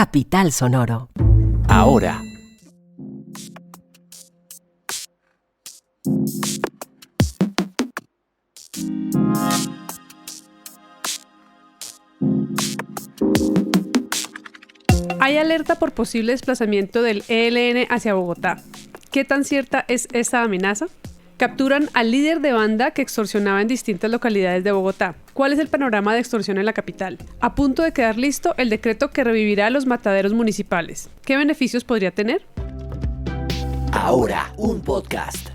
Capital Sonoro. Ahora. Hay alerta por posible desplazamiento del ELN hacia Bogotá. ¿Qué tan cierta es esta amenaza? Capturan al líder de banda que extorsionaba en distintas localidades de Bogotá. ¿Cuál es el panorama de extorsión en la capital? A punto de quedar listo el decreto que revivirá los mataderos municipales. ¿Qué beneficios podría tener? Ahora, un podcast.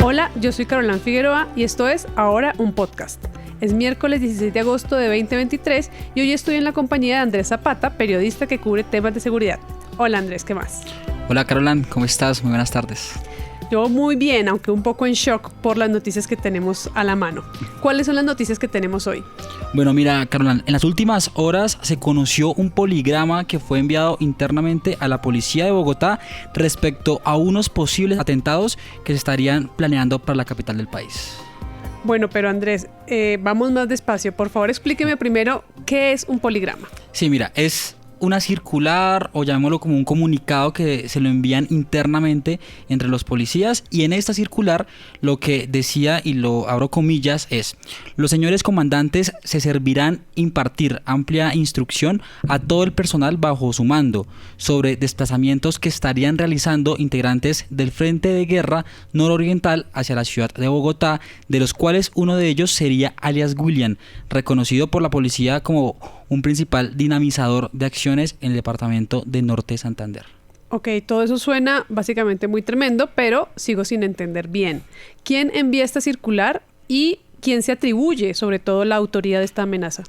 Hola, yo soy Carolán Figueroa y esto es Ahora un podcast. Es miércoles 16 de agosto de 2023 y hoy estoy en la compañía de Andrés Zapata, periodista que cubre temas de seguridad. Hola Andrés, ¿qué más? Hola Carolán, ¿cómo estás? Muy buenas tardes. Yo muy bien, aunque un poco en shock por las noticias que tenemos a la mano. ¿Cuáles son las noticias que tenemos hoy? Bueno, mira Carolán, en las últimas horas se conoció un poligrama que fue enviado internamente a la policía de Bogotá respecto a unos posibles atentados que se estarían planeando para la capital del país. Bueno, pero Andrés, vamos más despacio. Por favor, explíqueme primero qué es un poligrama. Sí, mira, es una circular o llamémoslo como un comunicado que se lo envían internamente entre los policías, y en esta circular lo que decía, y lo abro comillas, es: los señores comandantes se servirán impartir amplia instrucción a todo el personal bajo su mando sobre desplazamientos que estarían realizando integrantes del Frente de Guerra Nororiental hacia la ciudad de Bogotá, de los cuales uno de ellos sería alias William, reconocido por la policía como un principal dinamizador de acciones en el departamento de Norte de Santander. Ok, todo eso suena básicamente muy tremendo, pero sigo sin entender bien. ¿Quién envía esta circular y quién se atribuye sobre todo la autoría de esta amenaza?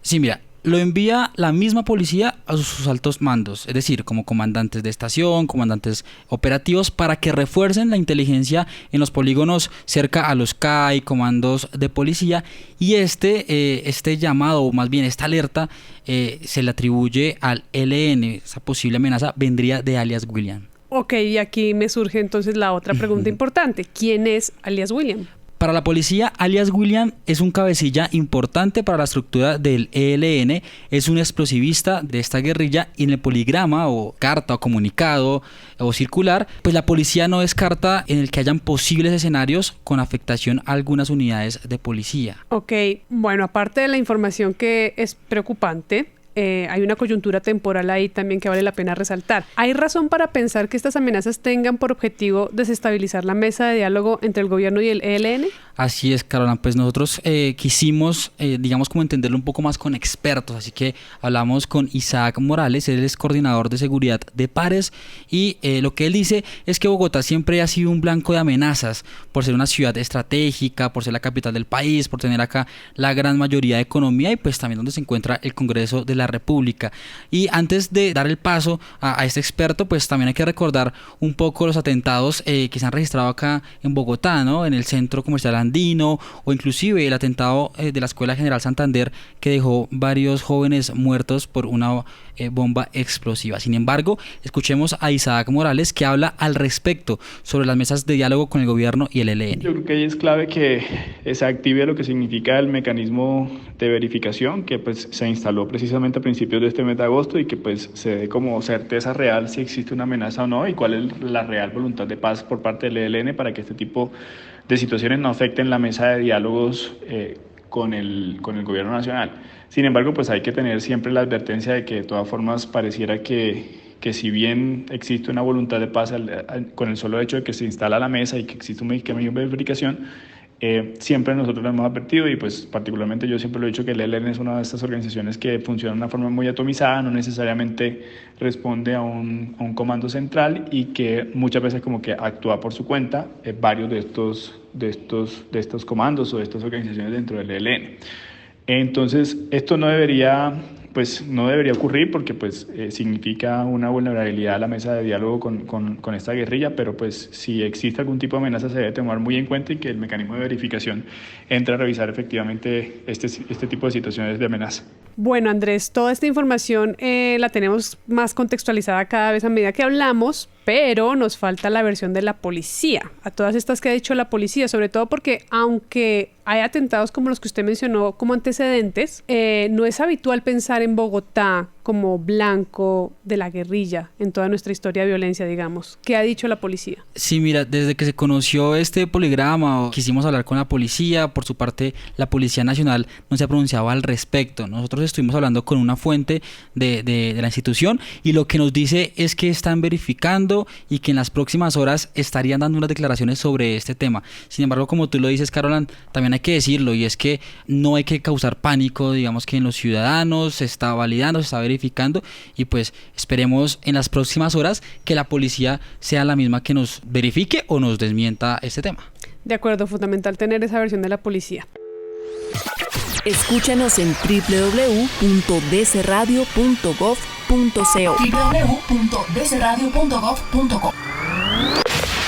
Sí, mira, lo envía la misma policía a sus altos mandos, es decir, como comandantes de estación, comandantes operativos, para que refuercen la inteligencia en los polígonos cerca a los CAI, comandos de policía, y este llamado, o más bien esta alerta, se le atribuye al ELN. Esa posible amenaza vendría de alias William. Ok, y aquí me surge entonces la otra pregunta importante. ¿Quién es alias William? Para la policía, alias William es un cabecilla importante para la estructura del ELN, es un explosivista de esta guerrilla, y en el poligrama o carta o comunicado o circular, pues la policía no descarta en el que hayan posibles escenarios con afectación a algunas unidades de policía. Ok, bueno, aparte de la información que es preocupante, hay una coyuntura temporal ahí también que vale la pena resaltar. ¿Hay razón para pensar que estas amenazas tengan por objetivo desestabilizar la mesa de diálogo entre el gobierno y el ELN? Así es, Carolina, pues nosotros quisimos, digamos, como entenderlo un poco más con expertos, así que hablamos con Isaac Morales, él es coordinador de seguridad de Pares, y lo que él dice es que Bogotá siempre ha sido un blanco de amenazas por ser una ciudad estratégica, por ser la capital del país, por tener acá la gran mayoría de economía y pues también donde se encuentra el Congreso de la República. Y antes de dar el paso a este experto, pues también hay que recordar un poco los atentados que se han registrado acá en Bogotá, ¿no? En el Centro Comercial Andino, o inclusive el atentado de la Escuela General Santander, que dejó varios jóvenes muertos por una bomba explosiva. Sin embargo, escuchemos a Isaac Morales, que habla al respecto sobre las mesas de diálogo con el gobierno y el ELN. Yo creo que ahí es clave que se active lo que significa el mecanismo de verificación que pues se instaló precisamente a principios de este mes de agosto, y que pues se dé como certeza real si existe una amenaza o no, y cuál es la real voluntad de paz por parte del ELN para que este tipo de situaciones no afecten la mesa de diálogos con el gobierno nacional. Sin embargo, pues hay que tener siempre la advertencia de que de todas formas pareciera que si bien existe una voluntad de paz con el solo hecho de que se instala la mesa y que existe un mecanismo de verificación, siempre nosotros lo hemos advertido, y pues particularmente yo siempre lo he dicho, que el ELN es una de estas organizaciones que funciona de una forma muy atomizada, no necesariamente responde a un comando central, y que muchas veces como que actúa por su cuenta varios de estos comandos o de estas organizaciones dentro del ELN. Entonces esto no debería ocurrir, porque significa una vulnerabilidad a la mesa de diálogo con esta guerrilla, pero pues si existe algún tipo de amenaza se debe tomar muy en cuenta, y que el mecanismo de verificación entre a revisar efectivamente este tipo de situaciones de amenaza. Bueno, Andrés, toda esta información la tenemos más contextualizada cada vez a medida que hablamos, pero nos falta la versión de la policía, a todas estas que ha dicho la policía, sobre todo porque aunque hay atentados como los que usted mencionó como antecedentes, no es habitual pensar en Bogotá como blanco de la guerrilla en toda nuestra historia de violencia, digamos. ¿Qué ha dicho la policía? Sí, mira, desde que se conoció este poligrama, quisimos hablar con la policía. Por su parte, la Policía Nacional no se ha pronunciado al respecto. Nosotros estuvimos hablando con una fuente de la institución y lo que nos dice es que están verificando y que en las próximas horas estarían dando unas declaraciones sobre este tema. Sin embargo, como tú lo dices, Carolan, también hay que decirlo, y es que no hay que causar pánico, digamos que en los ciudadanos se está validando, se está verificando, y pues esperemos en las próximas horas que la policía sea la misma que nos verifique o nos desmienta este tema. De acuerdo, fundamental tener esa versión de la policía. Escúchanos en www.dcradio.gov.co. www.dcradio.gov.co.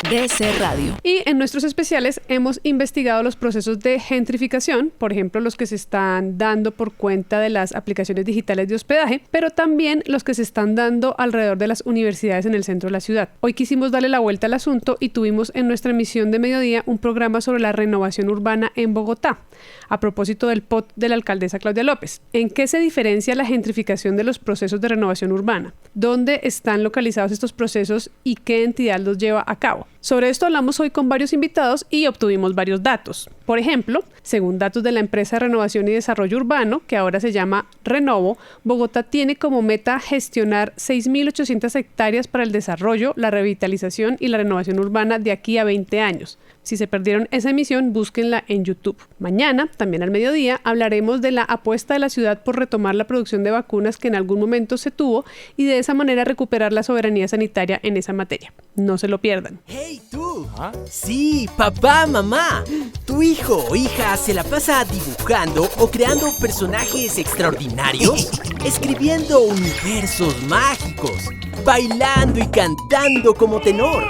DC Radio. Y en nuestros especiales hemos investigado los procesos de gentrificación, por ejemplo, los que se están dando por cuenta de las aplicaciones digitales de hospedaje, pero también los que se están dando alrededor de las universidades en el centro de la ciudad. Hoy quisimos darle la vuelta al asunto y tuvimos en nuestra emisión de mediodía un programa sobre la renovación urbana en Bogotá, a propósito del POT de la alcaldesa Claudia López. ¿En qué se diferencia la gentrificación de los procesos de renovación urbana? ¿Dónde están localizados estos procesos y qué entidad los lleva a cabo? Sobre esto hablamos hoy con varios invitados y obtuvimos varios datos. Por ejemplo, según datos de la empresa de renovación y desarrollo urbano, que ahora se llama Renovo, Bogotá tiene como meta gestionar 6.800 hectáreas para el desarrollo, la revitalización y la renovación urbana de aquí a 20 años. Si se perdieron esa emisión, búsquenla en YouTube. Mañana, también al mediodía, hablaremos de la apuesta de la ciudad por retomar la producción de vacunas que en algún momento se tuvo y de esa manera recuperar la soberanía sanitaria en esa materia. No se lo pierdan. ¡Hey, tú! Sí, papá, mamá. Tu hijo o hija se la pasa dibujando o creando personajes extraordinarios, escribiendo universos mágicos, bailando y cantando como tenor,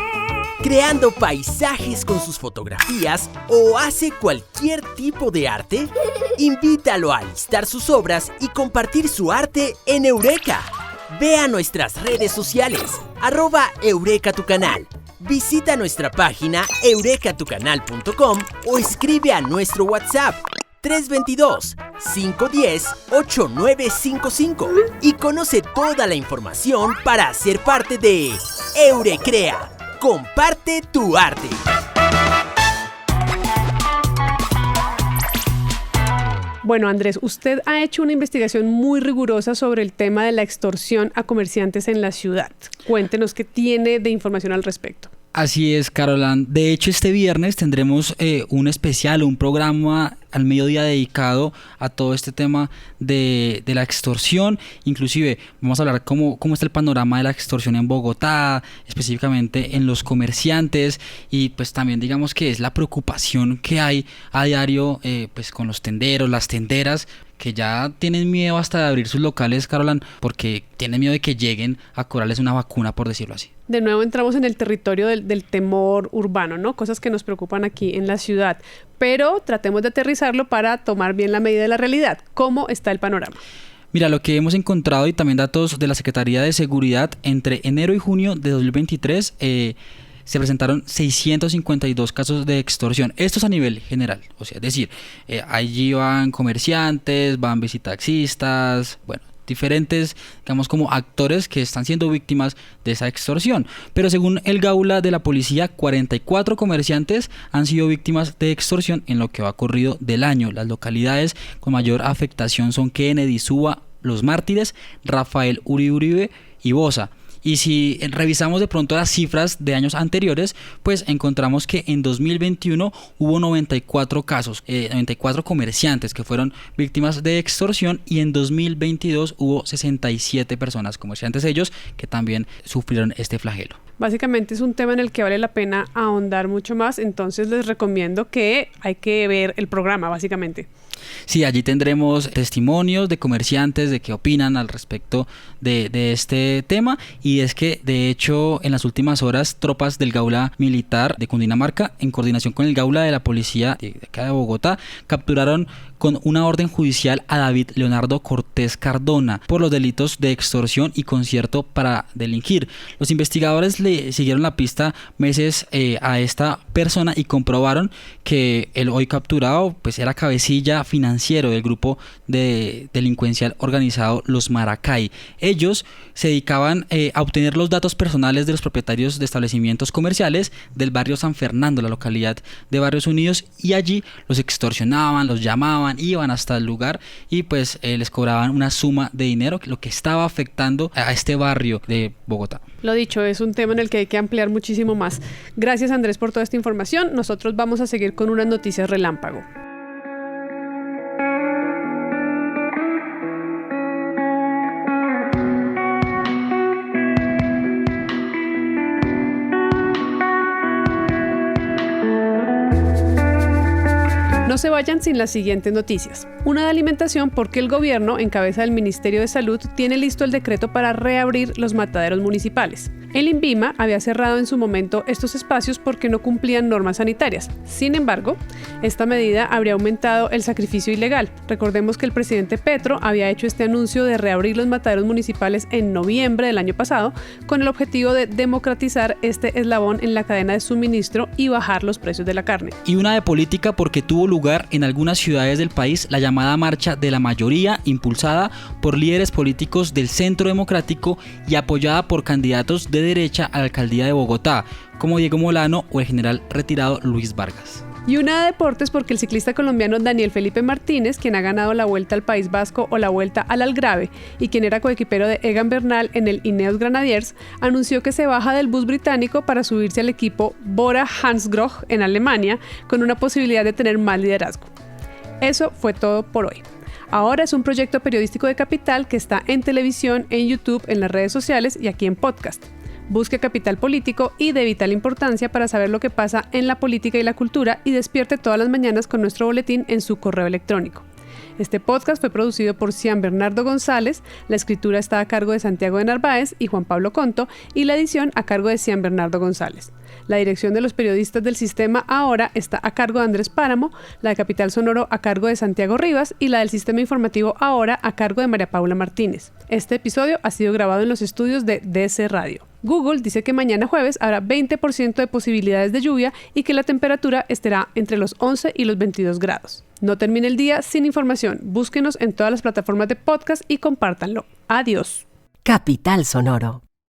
creando paisajes con sus fotografías o hace cualquier tipo de arte. Invítalo a listar sus obras y compartir su arte en Eureka. Ve a nuestras redes sociales, @EurekaTuCanal. Visita nuestra página eurekatucanal.com o escribe a nuestro WhatsApp 322-510-8955 y conoce toda la información para ser parte de Eurecrea. Comparte tu arte. Bueno, Andrés, usted ha hecho una investigación muy rigurosa sobre el tema de la extorsión a comerciantes en la ciudad. Cuéntenos qué tiene de información al respecto. Así es, Carolan. De hecho, este viernes tendremos un especial, un programa al mediodía dedicado a todo este tema de la extorsión. Inclusive vamos a hablar cómo está el panorama de la extorsión en Bogotá, específicamente en los comerciantes, y pues también digamos que es la preocupación que hay a diario pues con los tenderos, las tenderas, que ya tienen miedo hasta de abrir sus locales, Carolan, porque tienen miedo de que lleguen a cobrarles una vacuna, por decirlo así. De nuevo entramos en el territorio del temor urbano, ¿no? Cosas que nos preocupan aquí en la ciudad, pero tratemos de aterrizarlo para tomar bien la medida de la realidad. ¿Cómo está el panorama? Mira, lo que hemos encontrado y también datos de la Secretaría de Seguridad, entre enero y junio de 2023 se presentaron 652 casos de extorsión. Esto es a nivel general, o sea, es decir, allí van comerciantes, van visitaxistas, bueno, diferentes, digamos, como actores que están siendo víctimas de esa extorsión. Pero según el Gaula de la policía, 44 comerciantes han sido víctimas de extorsión en lo que va corrido del año. Las localidades con mayor afectación son Kennedy, Suba, Los Mártires, Rafael Uribe y Bosa. Y si revisamos de pronto las cifras de años anteriores, pues encontramos que en 2021 hubo 94 casos, 94 comerciantes que fueron víctimas de extorsión, y en 2022 hubo 67 personas, comerciantes ellos, que también sufrieron este flagelo. Básicamente es un tema en el que vale la pena ahondar mucho más, entonces les recomiendo que hay que ver el programa, básicamente. Sí, allí tendremos testimonios de comerciantes de qué opinan al respecto de este tema, y es que de hecho en las últimas horas tropas del Gaula Militar de Cundinamarca, en coordinación con el Gaula de la Policía de acá de Bogotá, capturaron con una orden judicial a David Leonardo Cortés Cardona por los delitos de extorsión y concierto para delinquir. Los investigadores le siguieron la pista meses a esta persona y comprobaron que el hoy capturado pues era cabecilla financiero del grupo de delincuencial organizado Los Maracay. Ellos se dedicaban a obtener los datos personales de los propietarios de establecimientos comerciales del barrio San Fernando, la localidad de Barrios Unidos, y allí los extorsionaban, los llamaban, iban hasta el lugar y pues les cobraban una suma de dinero, lo que estaba afectando a este barrio de Bogotá. Lo dicho, es un tema en el que hay que ampliar muchísimo más. Gracias, Andrés, por toda esta información. Nosotros vamos a seguir con unas noticias relámpago. No se vayan sin las siguientes noticias. Una de alimentación, porque el gobierno, en cabeza del Ministerio de Salud, tiene listo el decreto para reabrir los mataderos municipales. El INVIMA había cerrado en su momento estos espacios porque no cumplían normas sanitarias. Sin embargo, esta medida habría aumentado el sacrificio ilegal. Recordemos que el presidente Petro había hecho este anuncio de reabrir los mataderos municipales en noviembre del año pasado, con el objetivo de democratizar este eslabón en la cadena de suministro y bajar los precios de la carne. Y una de política, porque tuvo lugar en algunas ciudades del país la llamada Marcha de la Mayoría, impulsada por líderes políticos del Centro Democrático y apoyada por candidatos de derecha a la alcaldía de Bogotá, como Diego Molano o el general retirado Luis Vargas. Y una de deportes, porque el ciclista colombiano Daniel Felipe Martínez, quien ha ganado la Vuelta al País Vasco o la Vuelta al Algarve y quien era coequipero de Egan Bernal en el Ineos Grenadiers, anunció que se baja del bus británico para subirse al equipo Bora Hansgrohe en Alemania, con una posibilidad de tener más liderazgo. Eso fue todo por hoy. Ahora es un proyecto periodístico de Capital que está en televisión, en YouTube, en las redes sociales y aquí en podcast. Busque Capital Político y de vital importancia para saber lo que pasa en la política y la cultura y despierte todas las mañanas con nuestro boletín en su correo electrónico. Este podcast fue producido por Cian Bernardo González, la escritura está a cargo de Santiago de Narváez y Juan Pablo Conto y la edición a cargo de Cian Bernardo González. La dirección de los periodistas del sistema ahora está a cargo de Andrés Páramo, la de Capital Sonoro a cargo de Santiago Rivas y la del sistema informativo ahora a cargo de María Paula Martínez. Este episodio ha sido grabado en los estudios de DC Radio. Google dice que mañana jueves habrá 20% de posibilidades de lluvia y que la temperatura estará entre los 11 y los 22 grados. No termine el día sin información. Búsquenos en todas las plataformas de podcast y compártanlo. Adiós. Capital Sonoro.